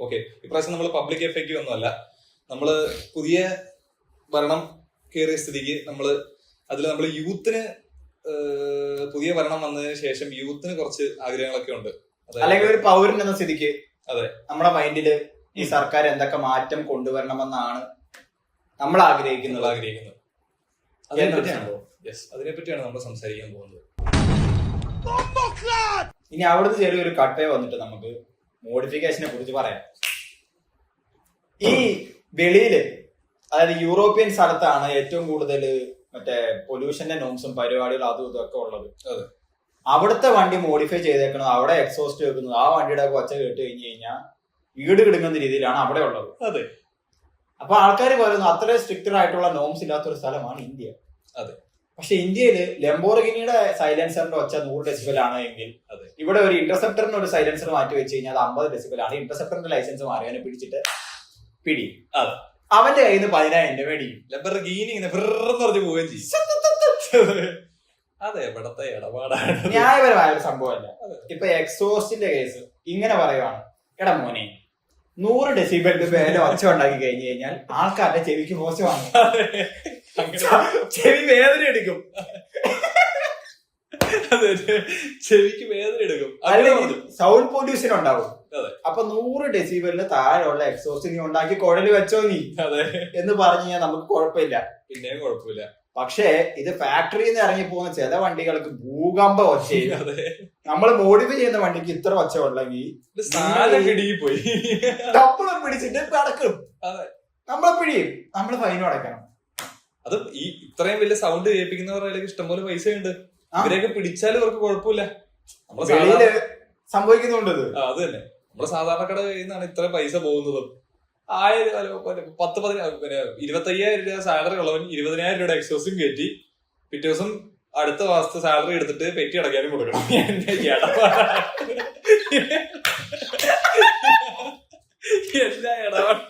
Okay, ഇപ്രാവശ്യം നമ്മൾ public effect ഒന്നുമല്ല, നമ്മള് പുതിയ ഭരണം കയറിയ സ്ഥിതിക്ക് നമ്മൾ യൂത്തിന് പുതിയ ഭരണം വന്നതിന് ശേഷം യൂത്തിന് കുറച്ച് ആഗ്രഹങ്ങളൊക്കെ ഉണ്ട്. അല്ലെങ്കിൽ ഒരു പൗരൻ എന്ന സ്ഥിതിക്ക് അതെ നമ്മുടെ മൈൻഡില് ഈ സർക്കാർ എന്തൊക്കെ മാറ്റം കൊണ്ടുവരണമെന്നാണ് നമ്മൾ ആഗ്രഹിക്കുന്നത്. അതിനെപ്പറ്റിയാണ് നമ്മൾ സംസാരിക്കാൻ പോകുന്നത്. ഇനി അവിടുന്ന് ചെറിയൊരു കട്ടേ വന്നിട്ട് നമുക്ക് മോഡിഫിക്കേഷനെ കുറിച്ച് പറയാം. ഈ വെളിയില്, അതായത് യൂറോപ്യൻ സ്ഥലത്താണ് ഏറ്റവും കൂടുതൽ മറ്റേ പൊല്യൂഷന്റെ നോംസും പരിപാടികളും അതും ഇതൊക്കെ ഉള്ളത്. അവിടുത്തെ വണ്ടി മോഡിഫൈ ചെയ്തേക്കുന്നത്, അവിടെ എക്സോസ്റ്റ് വെക്കുന്നത്, ആ വണ്ടിയുടെ ഒച്ച കേട്ട് കഴിഞ്ഞ് കഴിഞ്ഞാൽ വീട് കിടങ്ങുന്ന രീതിയിലാണ് അവിടെ ഉള്ളത്. അതെ. അപ്പൊ ആൾക്കാർ പറയുന്നു അത്രയും സ്ട്രിക്റ്റഡ് ആയിട്ടുള്ള നോംസ് ഇല്ലാത്തൊരു സ്ഥലമാണ് ഇന്ത്യ. അതെ. പക്ഷെ ഇന്ത്യയിൽ ലംബോർഗിനിയുടെ സൈലൻസറിന്റെ ഒച്ച 100 ഡെസിബൽ ആണ് എങ്കിൽ ഇവിടെ ഒരു ഇന്റർസെപ്റ്ററിന് ഒരു സൈലൻസർ മാറ്റി വെച്ച് കഴിഞ്ഞാൽ അത് 50 ഡെസിബൽ ആണ്. ഇന്റർസെപ്റ്ററിന്റെ ലൈസൻസ് മാറി അവനെ പിടിച്ചിട്ട് പിടിയും. അവന്റെ കയ്യിൽ നിന്ന് 10,000 രൂപ മേടിക്കും. ലംബോർഗിനി ഇങ്ങനെ പറഞ്ഞു പോവുകയും ചെയ്യും. അതെ, ഇവിടത്തെ ഇടപാടാണ്. ന്യായപരമായ ഒരു സംഭവമല്ല. ഇപ്പൊ എക്സോസ്റ്റിന്റെ കേസ് ഇങ്ങനെ പറയുവാണ്, എടാ മോനെ 100 ഡെസിബലിന്റെ മേലെ ഒച്ച ഉണ്ടാക്കി കഴിഞ്ഞു കഴിഞ്ഞാൽ ആൾക്കാരുടെ ചെവിക്ക് മോശമാണ്, ചെവി വേദന എടുക്കും, ചെവിക്ക് വേദന എടുക്കും, അല്ലെങ്കിൽ സൗണ്ട് പൊല്യൂഷൻ ഉണ്ടാവും. അപ്പൊ 100 ഡെസിബലിന് താഴെയുള്ള എക്സോസ്റ്റ് നീ ഉണ്ടാക്കി കുഴല് വെച്ചോ നീ എന്ന് പറഞ്ഞു കഴിഞ്ഞാൽ നമുക്ക് കുഴപ്പമില്ല, പിന്നെയും കുഴപ്പമില്ല. പക്ഷേ ഇത് ഫാക്ടറിയിൽ നിന്ന് ഇറങ്ങി പോകുന്ന ചില വണ്ടികൾക്ക് ഭൂകമ്പ ഒച്ചയും, നമ്മൾ മോഡിഫൈ ചെയ്യുന്ന വണ്ടിക്ക് ഇത്ര ഒച്ച ഉള്ളെങ്കിൽ പോയി നമ്മളെ പിടിച്ചിട്ട് അടക്കും, നമ്മളെ പിടിയും, നമ്മള് ഫൈനും അടയ്ക്കണം. അത് ഈ ഇത്രയും വലിയ സൗണ്ട് കേൾപ്പിക്കുന്നവരുടെ ഇഷ്ടംപോലെ പൈസ ഉണ്ട്, ഇവരെയൊക്കെ പിടിച്ചാലും ഇവർക്ക് കുഴപ്പമില്ല. വെളിയില് സംഭവിക്കുന്നുണ്ട് അത് തന്നെ. നമ്മള് സാധാരണക്കാരുടെ കയ്യിൽ നിന്നാണ് ഇത്ര പൈസ പോകുന്നത്. 25,000 രൂപ സാലറി ഉള്ളവൻ 20,000 രൂപയുടെ എക്സോസും കയറ്റി പിറ്റേ ദിവസം അടുത്ത മാസത്തെ സാലറി എടുത്തിട്ട് പെറ്റി അടയ്ക്കാനും കൊടുക്കണം. എല്ലാ ഇടപാട്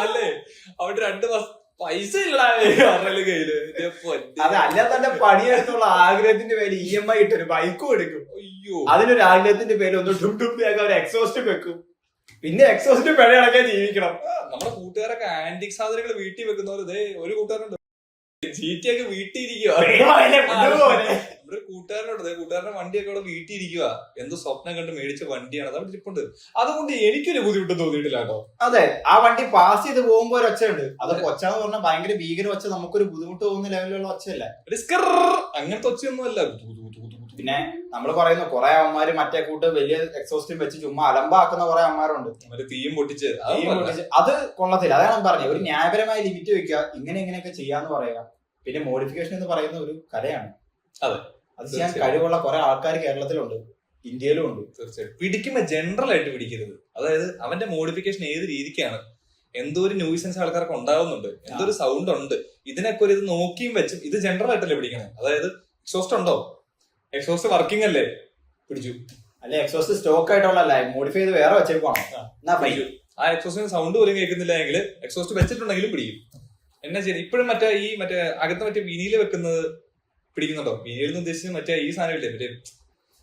അല്ലേ? അവിടെ 2 മാസം പൈസ ഇല്ല കയ്യില്. അത് അല്ലാതെ പണിയെടുത്തുള്ള ആഗ്രഹത്തിന്റെ പേര് EMI ഇട്ടൊരു ബൈക്കും എടുക്കും. അയ്യോ, അതിനൊരു ആഗ്രഹത്തിന്റെ പേര് ഒന്ന് ഡുംഡുംബിയാക്കാൻ ഒരു എക്സോസ്റ്റ് വെക്കും, പിന്നെ എക്സോസ്റ്റ് പിഴ അടക്കാൻ ജീവിക്കണം. നമ്മുടെ കൂട്ടുകാരൊക്കെ ആന്റിക് സാധനങ്ങൾ വീട്ടിൽ വെക്കുന്നവര്, ഒരു കൂട്ടുകാരുണ്ട് ജീറ്റിയൊക്കെ വീട്ടിൽ ഇരിക്കുക. നമ്മുടെ കൂട്ടുകാരന്റെ വണ്ടിയൊക്കെ അവിടെ വീട്ടിൽ ഇരിക്കുക. എന്തോ സ്വപ്നം കണ്ട് മേടിച്ച വണ്ടിയാണ്, അത് അവിടെ ഇരിപ്പുണ്ട്. അതുകൊണ്ട് എനിക്കൊരു ബുദ്ധിമുട്ട് തോന്നിയിട്ടില്ല കേട്ടോ. അതെ, ആ വണ്ടി പാസ് ചെയ്ത് പോകുമ്പോ ഒരു ഒച്ചയുണ്ട്. അത് ഒച്ച എന്ന് പറഞ്ഞാൽ ഭയങ്കര ഭീകര ഒച്ച, നമുക്കൊരു ബുദ്ധിമുട്ട് തോന്നുന്ന ലെവലിലുള്ള ഒച്ചയല്ല, അങ്ങനത്തെ ഒച്ചയൊന്നും അല്ല. പിന്നെ നമ്മൾ പറയുന്നു കുറെ അവന്മാര് മറ്റേ കൂട്ട് വലിയ എക്സോസ്റ്റും വെച്ച് ചുമ്മാ അലമ്പാക്കുന്ന കുറെ അവന്മാരുണ്ട്, തീയും പൊട്ടിച്ച്. അത് കൊള്ളത്തില്ല. അതാണ് ഞാൻ പറഞ്ഞത്, ഒരു ന്യായപരമായ ലിമിറ്റ് വെക്കുക, ഇങ്ങനെയൊക്കെ ചെയ്യാന്ന് പറയുക. പിന്നെ മോഡിഫിക്കേഷൻ എന്ന് പറയുന്ന ഒരു കലയാണ്. അതെ, അത് ചെയ്യാൻ കഴിവുള്ള കുറെ ആൾക്കാർ കേരളത്തിലുണ്ട്, ഇന്ത്യയിലും ഉണ്ട്. തീർച്ചയായിട്ടും. പിടിക്കുമ്പോ ജനറൽ ആയിട്ട് പിടിക്കരുത്. അതായത് അവന്റെ മോഡിഫിക്കേഷൻ ഏത് രീതിക്കാണ്, എന്തോ ഒരു ന്യൂസൻസ് ആൾക്കാർക്ക് ഉണ്ടാവുന്നുണ്ട്, എന്തോ ഒരു സൗണ്ട് ഉണ്ട്, ഇതിനൊക്കെ ഒരു ഇത് നോക്കിയും വെച്ചും ഇത് ജനറൽ ആയിട്ടല്ലേ പിടിക്കണേ. അതായത് എക്സോസ്റ്റ് ഉണ്ടോ, എക്സോസ്റ്റ് വർക്കിംഗ് അല്ലേ, പിടിച്ചു. അല്ലെ എക്സോസ്റ്റ് സ്റ്റോക്ക് ആയിട്ടുള്ള മോഡിഫൈ ചെയ്ത് വേറെ വെച്ചേക്കുവാണോ, എന്നാ പിടിച്ചു. ആ എക്സോസ്റ്റിന് സൗണ്ട് പോലും കേൾക്കുന്നില്ല എങ്കിൽ എക്സോസ്റ്റ് വെച്ചിട്ടുണ്ടെങ്കിലും പിടിക്കും. എന്നാ ശരി. ഇപ്പോഴും മറ്റേ അകത്ത് മറ്റേ വിനിയിൽ വെക്കുന്നത് പിടിക്കുന്നുണ്ടോ? വിനിയിൽ നിന്ന് ഉദ്ദേശിച്ചത് മറ്റേ ഈ സാധനം ഇല്ലേ, മറ്റേ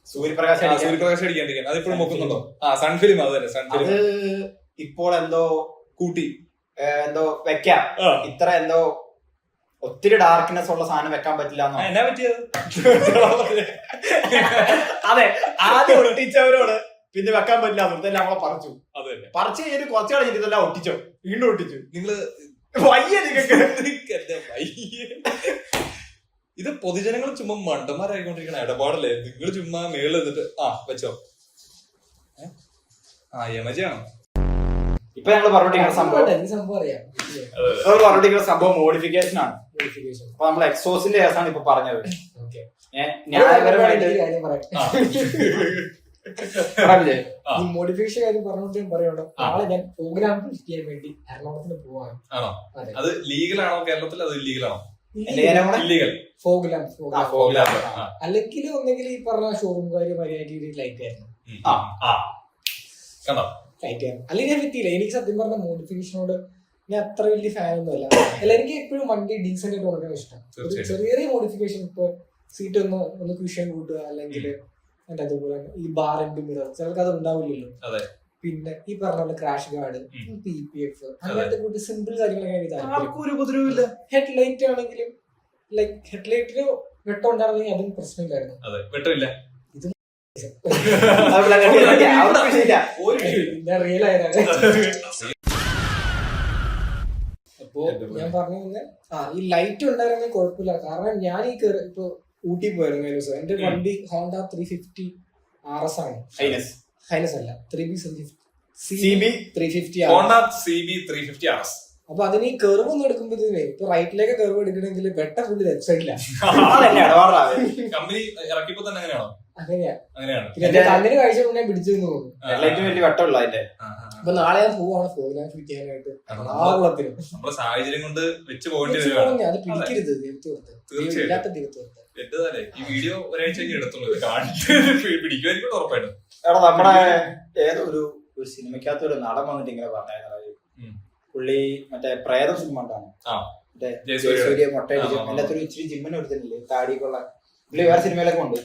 സൂര്യപ്രകാശം അടിക്കാണ്ടിരിക്കാൻ, അതിപ്പോഴും നോക്കുന്നുണ്ടോ? സൺഫിലിം. അത് തന്നെ, സൺഫിലിം. ഇപ്പോൾ എന്തോ കൂട്ടി എന്തോ വെക്കാം, ഇത്ര എന്തോ ഒത്തിരി ഡാർക്ക്നെസ് ഉള്ള സാധനം വെക്കാൻ പറ്റില്ല. എന്നാ പറ്റിയത്? അതെ, ആദ്യം ഒട്ടിച്ചവരോട് പിന്നെ വെക്കാൻ പറ്റില്ല, അതെല്ലാം നമ്മളെ പറിച്ചു. അതെ, പറിച്ചു കഴിഞ്ഞിട്ട് കുറച്ച് കഴിഞ്ഞിട്ട് ഇതെല്ലാം ഒട്ടിച്ചോ, വീണ്ടും ഒട്ടിച്ചു. നിങ്ങള് ഇത് പൊതുജനങ്ങൾ ചുമ്മാ മണ്ടന്മാരായിക്കൊണ്ടിരിക്കണ ഇടപാടല്ലേ? നിങ്ങൾ ചുമ്മാ മേളിൽ നിന്നിട്ട് വെച്ചോ. യമജയാണോ ഇപ്പൊ ഞങ്ങൾ പറഞ്ഞിരിക്കുന്ന സംഭവം മോഡിഫിക്കേഷൻ ആണ്. അപ്പൊ നമ്മൾ എക്സോസിന്റെ കേസാണ് ഇപ്പൊ പറഞ്ഞത്. ന്യായപരമായിട്ട് മോഡിഫിക്കേഷൻ കാര്യം പറഞ്ഞോണ്ട് പറയണ്ടോ, നാളെ ഞാൻ പ്രോഗ്രാം ചെയ്യാൻ വേണ്ടി എറണാകുളത്തിന് പോവാണ്. അത് ലീഗലാണോ കേരളത്തിൽ? അത് ഇല്ലീഗലാണോ? അല്ലെങ്കിൽ ഒന്നെങ്കിൽ ഈ പറഞ്ഞ ഷോറൂംകാര് മര്യാദ ലൈറ്റ് ആയിരുന്നു, അല്ലെങ്കിൽ ഞാൻ എത്തിയില്ല. എനിക്ക് സത്യം പറഞ്ഞ മോഡിഫിക്കേഷനോട് ഞാൻ അത്ര വലിയ ഫാൻ ഒന്നും അല്ല. എനിക്ക് എപ്പോഴും വണ്ടി ഡീസന്റ് ആയിട്ട് കൊടുക്കാൻ ഇഷ്ടം. ചെറിയ ചെറിയ മോഡിഫിക്കേഷൻ, ഇപ്പൊ സീറ്റ് ഒന്ന് ക്വിഷൻ കൂട്ടുക, അല്ലെങ്കിൽ അതുപോലെ ഈ ബാർ ആൻഡ് മിറർ, ചിലർക്ക് അത് ഉണ്ടാവില്ലല്ലോ. പിന്നെ ഈ പറഞ്ഞ പോലെ ക്രാഷ് ഗാർഡ്, PPF, അങ്ങനത്തെ കൂട്ടി സിമ്പിൾ കാര്യങ്ങളൊക്കെ ഒരു ഉപദ്രവമില്ല. ഹെഡ്ലൈറ്റ് ആണെങ്കിലും ലൈക്ക് ഹെഡ്ലൈറ്റിന് വെട്ടം ഉണ്ടായിരുന്നെങ്കിൽ അതും പ്രശ്നമില്ലായിരുന്നു. അതെ, വെട്ടമില്ല. ഞാൻ റിയൽ ആയതാണ്. അപ്പോ ഞാൻ പറഞ്ഞു തന്നെ ഈ ലൈറ്റ് ഉണ്ടായിരുന്നെങ്കിൽ കുഴപ്പമില്ല. കാരണം ഞാൻ ഈ ഇപ്പൊ ഊട്ടി പോയിരുന്നു ഒരു ദിവസം. എന്റെ വണ്ടി ഹോണ്ട 350 RS ആണ്. ഹൈനസ് അല്ല, 350 ഹോണ്ട CB 350 RS. അപ്പൊ അതിന് ഈ കെർവ് ഒന്നും എടുക്കുമ്പോഴേ ഇപ്പൊ റൈറ്റിലേക്ക് കെർവ് എടുക്കണമെങ്കിൽ വെട്ട ഫുള്ള് ലെഫ്റ്റ് സൈഡില്ല. കമ്പനി ഇറക്കിയപ്പോ തന്നെ അങ്ങനെയാണോ? അങ്ങനെയാണ്. കണ്ണിന് കാഴ്ച കൊണ്ടേ പിടിച്ചു തോന്നുന്നു. വലിയ വെട്ടമുള്ള അതിന്റെ. അപ്പൊ നാളെ ഞാൻ പോവാണ് ഫോഗ്ലാൻ ഫിറ്റ് ചെയ്യാനായിട്ട്. ആകുളത്തിന് നമ്മുടെ സാഹചര്യം കൊണ്ട് വെച്ച് പോകേണ്ടി അത് പിടിക്കരുത്. ഇല്ലാത്ത ഈ വീഡിയോ ഒരാഴ്ച എടുത്തുള്ളൂ. പിടിക്കുമായിരിക്കും ഉറപ്പായിട്ടും. എടാ നമ്മുടെ ഏതോ ഒരു സിനിമയ്ക്കകത്ത് ഒരു നടൻ വന്നിട്ട് ഇങ്ങനെ പറഞ്ഞായിരുന്നു. പുള്ളി മറ്റേ പ്രേതം സിനിമ ഉണ്ടാണ്. ജയസൂര്യ മൊട്ടയടിച്ചു എല്ലാത്തിനും ഇച്ചിരി ജിമ്മിന് എടുത്തിട്ടില്ലേ താടിയൊക്കെയുള്ള പുള്ളി വേറെ സിനിമയിലൊക്കെ ഉണ്ട്.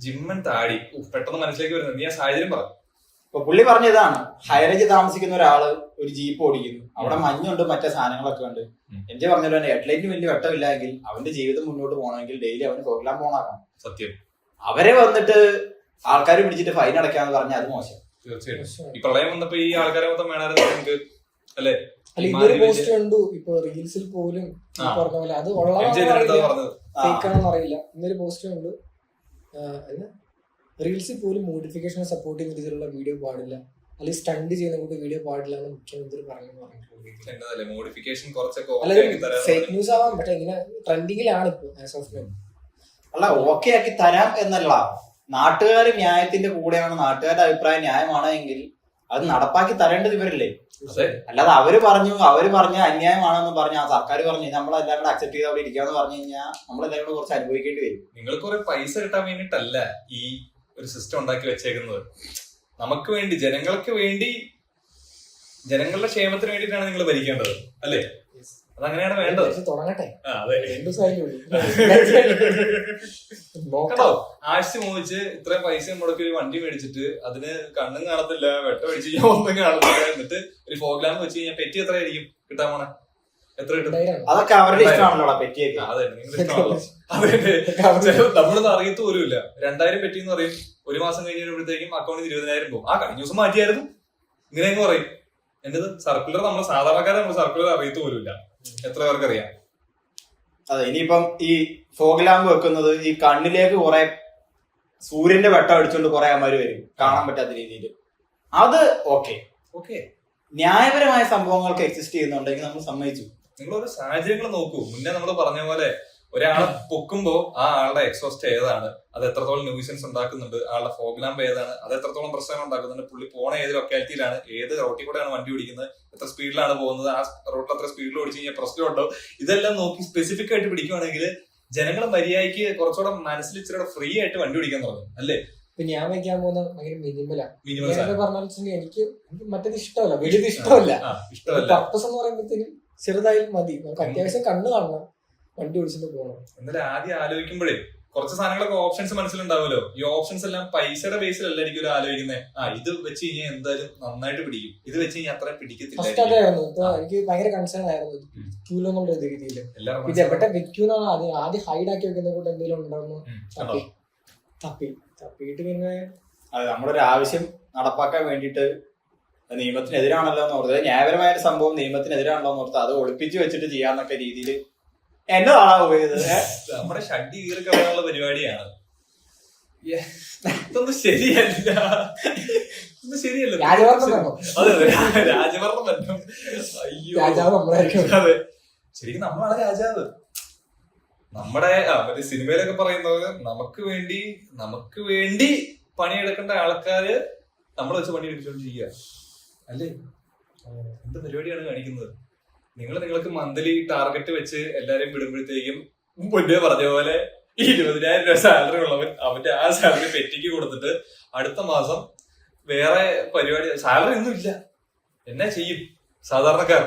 ജിമ്മൻ താടി പെട്ടെന്ന് മനസ്സിലേക്ക് വരുന്നത്. നീ ആ സാഹചര്യം പറഞ്ഞു. ഇപ്പൊ പുള്ളി പറഞ്ഞ ഇതാണ്, ഹൈറേഞ്ച് താമസിക്കുന്ന ഒരാള് ഒരു ജീപ്പ് ഓടിക്കുന്നു, അവിടെ മഞ്ഞുണ്ട് മറ്റേ സാധനങ്ങളൊക്കെ ഉണ്ട്. എന്റെ പറഞ്ഞല്ലോ തന്നെ ഹെഡ്ലൈറ്റിന് വലിയ വെട്ടമില്ലെങ്കിൽ അവന്റെ ജീവിതം മുന്നോട്ട് പോകണമെങ്കിൽ ഡെയിലി അവന് പോകാൻ പോണാക്കണം. സത്യം. അവരെ വന്നിട്ട് ആൾക്കാർ പിടിച്ചിട്ട് ഫൈൻ അടയ്ക്കാന്ന് പറഞ്ഞാൽ അത് മോശം. തീർച്ചയായിട്ടും. ഈ പ്രളയം വന്നപ്പോ ഈ ആൾക്കാരെ മൊത്തം വേണമായിരുന്നു നിങ്ങൾക്ക് അല്ലേ? ഇന്നൊരു പോസ്റ്റ് കണ്ടു ഇപ്പൊ റീൽസിൽ പോലും പറഞ്ഞ പോലെ അത് ഉള്ളതാണെന്ന് അറിയില്ല. ഇന്നൊരു പോസ്റ്റ് കണ്ടു റീൽസിൽ പോലും മോഡിഫിക്കേഷൻ സപ്പോർട്ട് ചെയ്യുന്ന രീതിയിലുള്ള വീഡിയോ പാടില്ല, അല്ലെങ്കിൽ സ്റ്റണ്ട് ചെയ്യുന്ന കൂടി വീഡിയോ പാടില്ല എന്ന് മുഖ്യമന്ത്രി പറഞ്ഞു. ഫേക്ക് ന്യൂസ് ആവാം, പക്ഷെ ഇങ്ങനെ ട്രെൻഡിങ്ങിലാണ് ഇപ്പൊ ആസ് ഓഫ് നൗ. അല്ല, ഓക്കെ ആക്കി തരാം എന്നല്ല, നാട്ടുകാർ ന്യായത്തിന്റെ കൂടെയാണ്, നാട്ടുകാരുടെ അഭിപ്രായം ന്യായമാണ് എങ്കിൽ അത് നടപ്പാക്കി തരേണ്ടത് ഇവരല്ലേ. അല്ലാതെ അവര് പറഞ്ഞ അന്യായമാണെന്ന് പറഞ്ഞ ആ സർക്കാർ പറഞ്ഞു നമ്മളെല്ലാവരും കൂടെ അക്സെപ്റ്റ് ചെയ്ത് അവിടെ ഇരിക്കാന്ന് പറഞ്ഞു കഴിഞ്ഞാൽ നമ്മളെല്ലാവരും കൂടെ കുറച്ച് അനുഭവിക്കേണ്ടി വരും. നിങ്ങൾ കുറെ പൈസ കിട്ടാൻ വേണ്ടിട്ടല്ല ഈ ഒരു സിസ്റ്റം ഉണ്ടാക്കി വെച്ചേക്കുന്നത്. നമുക്ക് വേണ്ടി, ജനങ്ങൾക്ക് വേണ്ടി, ജനങ്ങളുടെ ക്ഷേമത്തിന് വേണ്ടിയിട്ടാണ് നിങ്ങൾ ഭരിക്കേണ്ടത് അല്ലേ? അതങ്ങനെയാണ് വേണ്ടത്. തുടങ്ങട്ടെ. കേട്ടോ, ആഴ്ച മോഹിച്ച് ഇത്രയും പൈസ മുടക്കി ഒരു വണ്ടി മേടിച്ചിട്ട് അതിന് കണ്ണും കാണത്തില്ല, വെട്ടമടിച്ച് ഒന്നും കാണത്തില്ല, എന്നിട്ട് ഒരു ഫോഗ്ലാമ്പ് വെച്ച് കഴിഞ്ഞാൽ പെറ്റി എത്ര ആയിരിക്കും കിട്ടാൻ പോണെ? എത്ര കിട്ടും? അതൊക്കെ അവരുടെ ഇഷ്ടമാണല്ലോ പെറ്റിയൊക്കെ. അതെ, നിങ്ങളുടെ ഇഷ്ടമാണല്ലോ. അതെ, നമ്മളൊന്നും അറിയത്ത് പോലുമില്ല. 2000 പെറ്റി എന്ന് പറയും, ഒരു മാസം കഴിഞ്ഞപ്പോഴത്തേക്കും അക്കൗണ്ടിൽ 20,000 പോകും. ആ കഴിഞ്ഞ ദിവസം മാറ്റിയായിരുന്നു ഇങ്ങനെ അങ്ങ് പറയും. എന്റേത് സർക്കുലർ, നമ്മൾ സാധാരണക്കാരെ നമ്മൾ സർക്കുലർ അറിയത്ത് പോലുമില്ല. എത്ര പേർക്ക് അറിയാം? അതെ, ഇനിയിപ്പം ഈ ഫോഗ് ലാമ്പ് വെക്കുന്നത് ഈ കണ്ണിലേക്ക് കുറെ സൂര്യന്റെ വെട്ടം അടിച്ചുകൊണ്ട് കുറെ അമ്മമാര് വരും കാണാൻ പറ്റാത്ത രീതിയിൽ. അത് ഓക്കെ ന്യായപരമായ സംഭവങ്ങൾക്ക് എക്സിസ്റ്റ് ചെയ്യുന്നുണ്ടെങ്കിൽ നമ്മൾ സമ്മതിച്ചു. നിങ്ങളൊരു സാഹചര്യങ്ങൾ നോക്കൂ. മുന്നേ നമ്മൾ പറഞ്ഞ പോലെ ഒരാളെ പൊക്കുമ്പോ ആ ആളുടെ എക്സോസ്റ്റ് ഏതാണ്, അത് എത്രത്തോളം ന്യൂസൻസ് ഉണ്ടാക്കുന്നുണ്ട്, ആളുടെ ഫോഗ് ലാമ്പ് ഏതാണ്, അത് എത്രത്തോളം പ്രശ്നങ്ങൾ ഉണ്ടാക്കുന്നുണ്ട്, പുള്ളി പോണ ഏത് ലൊക്കാലിറ്റിയിലാണ്, ഏത് റോട്ടിൽ കൂടെയാണ് വണ്ടി ഓടിക്കുന്നത്, എത്ര സ്പീഡിലാണ് പോകുന്നത്, ആ റോട്ടിൽ എത്ര സ്പീഡിൽ ഓടിച്ചു കഴിഞ്ഞാൽ പ്രശ്നമുണ്ടോ, ഇതെല്ലാം നോക്കി സ്പെസിഫിക് ആയിട്ട് പിടിക്കുവാണെങ്കിൽ ജനങ്ങൾ മര്യാദയ്ക്ക് കുറച്ചുകൂടെ മനസ്സിൽ ഇച്ചിരി ഫ്രീ ആയിട്ട് വണ്ടി ഓടിക്കാൻ തുടങ്ങും അല്ലേ? ഇപ്പൊ ഞാൻ വയ്ക്കാൻ പോകുന്ന ഭയങ്കര മിനിമലാണ് പറഞ്ഞാൽ എനിക്ക് മറ്റേത് ഇഷ്ടമല്ല, വലിയത് ഇഷ്ടമല്ല. പർപ്പസ് എന്ന് പറയുമ്പോഴത്തേനും ചെറുതായാലും മതി, നമുക്ക് അത്യാവശ്യം കണ്ണ് കാണണം, വണ്ടി ഓടിച്ചിട്ട് പോകണം. എന്നാലും ആദ്യം ആലോചിക്കുമ്പോഴേ കുറച്ച് സാധനങ്ങളൊക്കെ ഓപ്ഷൻസ് മനസ്സിലുണ്ടാവുമല്ലോ. ഈ ഓപ്ഷൻസ് എല്ലാം പൈസയുടെ ബേസിലല്ലായിരിക്കും ആലോചിക്കുന്നത്. ഇത് വെച്ച് കഴിഞ്ഞാൽ എന്തായാലും നന്നായിട്ട് പിടിക്കും, ഇത് വെച്ച് കഴിഞ്ഞാൽ അത്ര പിടിക്കത്തില്ല. ഫസ്റ്റ് അതായിരുന്നു ഇപ്പൊ എനിക്ക് ഭയങ്കര കൺസേൺ ആയിരുന്നു വിൽക്കൂലെന്നുള്ള രീതിയിൽ. ഇത് എവിടെ വിൽക്കൂന്നാണ് ആദ്യം ഹൈഡ് ആക്കി വെക്കുന്ന കൂടെ എന്തെങ്കിലും ഉണ്ടാവുന്നു തപ്പിയിട്ട് പിന്നെ അത് നമ്മുടെ ഒരു ആവശ്യം നടപ്പാക്കാൻ വേണ്ടിയിട്ട് നിയമത്തിനെതിരാണല്ലോ എന്ന് ഓർത്തത്, ന്യായപരമായ ഒരു സംഭവം നിയമത്തിനെതിരാണല്ലോ എന്ന് ഓർത്ത് അത് ഒളിപ്പിച്ച് വെച്ചിട്ട് ചെയ്യാന്നൊക്കെ രീതിയിൽ എന്നതാണോ പോയത്. നമ്മുടെ ഷഡ്ഡി കീറി കളയാനുള്ള പരിപാടിയാണ്. ഇതൊന്നും ശരിയല്ല, ഇതൊന്നും ശരിയല്ല. അതെ, രാജഭരണം പറ്റും. അയ്യോ, അതെ, ശരിക്കും നമ്മളാണ് രാജാവ്. നമ്മുടെ മറ്റേ സിനിമയിലൊക്കെ പറയുന്നത് നമുക്ക് വേണ്ടി പണിയെടുക്കേണ്ട ആൾക്കാര് നമ്മൾ വെച്ച് പണി എടുത്തോണ്ട് ചെയ്യുക അല്ലേ? എന്ത് പരിപാടിയാണ് കാണിക്കുന്നത്? നിങ്ങൾക്ക് മന്ത്ലി ടാർഗറ്റ് വെച്ച് എല്ലാരെയും വിടുമ്പോഴത്തേക്കും മുന്നേ പറഞ്ഞ പോലെ 20,000 രൂപ സാലറി ഉള്ളവൻ അവന്റെ ആ സാലറി പെറ്റിക്ക് കൊടുത്തിട്ട് അടുത്ത മാസം വേറെ പരിപാടി, സാലറി ഒന്നും ഇല്ല, എന്നാ ചെയ്യും സാധാരണക്കാർ?